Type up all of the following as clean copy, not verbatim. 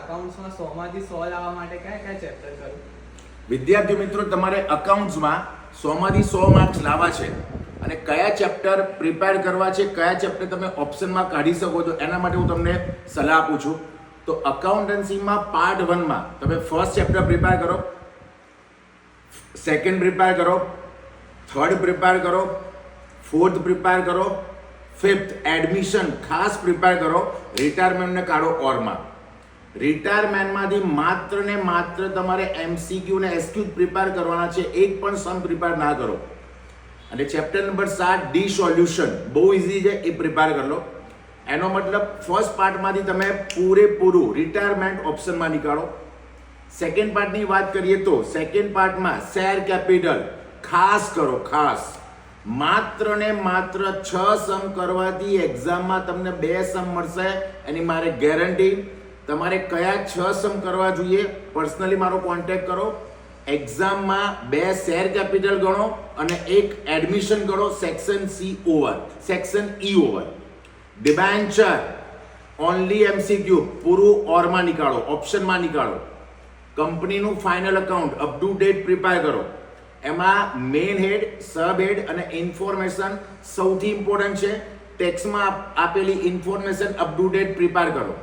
અકાઉન્ટ્સમાં 100 માંથી 100 લાવવા માટે કયા કયા ચેપ્ટર કરું? વિદ્યાર્થી મિત્રો, તમારે અકાઉન્ટ્સમાં 100 માંથી 100 માર્ક્સ લાવવા છે અને કયા ચેપ્ટર પ્રિપેર કરવા છે, કયા ચેપ્ટર તમે ઓપ્શનમાં કાઢી શકો છો, એના માટે હું તમને સલાહ આપું છું. તો અકાઉન્ટન્સીમાં પાર્ટ 1 માં તમે ફર્સ્ટ ચેપ્ટર પ્રિપેર કરો, સેકન્ડ પ્રિપેર કરો, થર્ડ પ્રિપેર કરો, ફોર્થ પ્રિપેર કરો, ફિફ્થ એડમિશન ખાસ પ્રિપેર કરો, રિટાયરમેન્ટને કાઢો ઓરમાં. રિટાયરમેન્ટમાંથી માત્ર ને માત્ર તમારે MCQ ને SQ પ્રિપેર કરવાના છે, એક પણ સમ પ્રિપેર ના કરો. અને ચેપ્ટર નંબર 7 ડી સોલ્યુશન બહુ ઇઝી છે, એ પ્રિપેર કરી લો. એનો મતલબ ફર્સ્ટ પાર્ટમાંથી તમે પૂરેપૂરું રિટાયરમેન્ટ ઓપ્શનમાં નીકાળો. સેકન્ડ પાર્ટની વાત કરીએ તો સેકન્ડ પાર્ટમાં શેર કેપિટલ ખાસ કરો, ખાસ. માત્ર ને માત્ર 6 સમ કરવાથી એક્ઝામમાં તમને 2 સમ મળશે, એની મારે ગેરંટી. તમારે કયા 6 સમ કરવા જોઈએ, પર્સનલી મારો કોન્ટેક્ટ કરો. એક્ઝામમાં 2 શેર કેપિટલ ગણો અને 1 એડમિશન ગણો, section C over, section E over. Debenture only MCQ પૂરું ઓરમાં નીકાળો, ઓપ્શનમાં નીકાળો. કંપનીનું final account up to date prepare કરો. એમાં મેઇન હેડ, સબ હેડ અને ઇન્ફોર્મેશન સૌથી ઇમ્પોર્ટન્ટ છે. ટેક્સમાં આપેલી information up to date prepare કરો.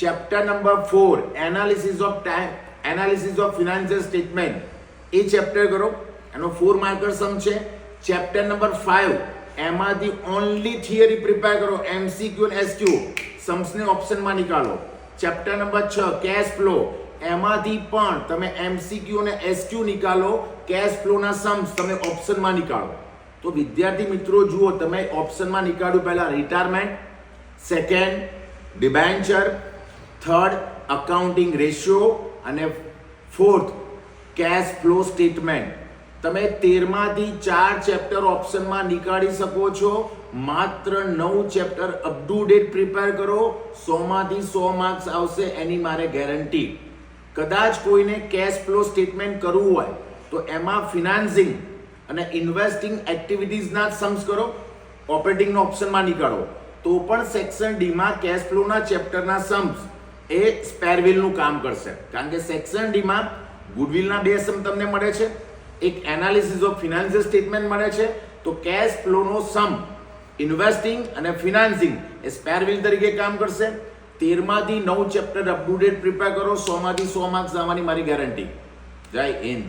Chapter number 4 analysis of time, analysis of financial statement, એ ચેપ્ટર કરો. એનો 4 માર્કર સમ છે. ચેપ્ટર નંબર 5 એમાંથી ઓનલી થિયરી પ્રિપેર કરો, MCQ અને SQ સમ્સને ઓપ્શનમાં નીકાળો. ચેપ્ટર નંબર 6 કેશ ફ્લો, એમાંથી પણ તમે MCQ અને SQ નીકાળો, કેશ ફ્લોના સમ્સ તમે ઓપ્શનમાં નીકાળો. તો વિદ્યાર્થી મિત્રો જુઓ, તમે ઓપ્શનમાં નીકાળ્યું પહેલા retirement, second debenture, third accounting ratio અને ફોર્થ કેશ ફ્લો સ્ટેટમેન્ટ. તમે 13 માંથી 4 ચેપ્ટર ઓપ્શનમાં નીકાળી શકો છો. માત્ર 9 chapter up to date prepare કરો, 100 માંથી 100 માર્ક્સ આવશે, એની મારે ગેરંટી. કદાચ કોઈને કેશ ફ્લો સ્ટેટમેન્ટ કરવું હોય તો એમાં ફિનાન્સિંગ અને ઇન્વેસ્ટિંગ એક્ટિવિટીઝના સમ્સ કરો, ઓપરેટિંગનો ઓપ્શનમાં નીકાળો. તો પણ સેક્શન ડીમાં કેશ ફ્લોના ચેપ્ટરના સમ્સ એ સ્પેરવિલનું કામ કરશે. કારણ કે સેક્શન ડીમાં ગુડવિલના 2 સમ તમને મળે છે, એક એનાલિસિસ ઓફ ફિનાન્શિયલ સ્ટેટમેન્ટ મળે છે. તો કેશ ફ્લોનો સમ ઇન્વેસ્ટિંગ અને ફિનાન્સિંગ એ સ્પેરવિલ તરીકે કામ કરશે. 13 માંથી 9 chapter up to date prepare કરો, 100 માંથી 100 માર્ક્સ આવવાની મારી ગેરંટી. જય હિન્દ.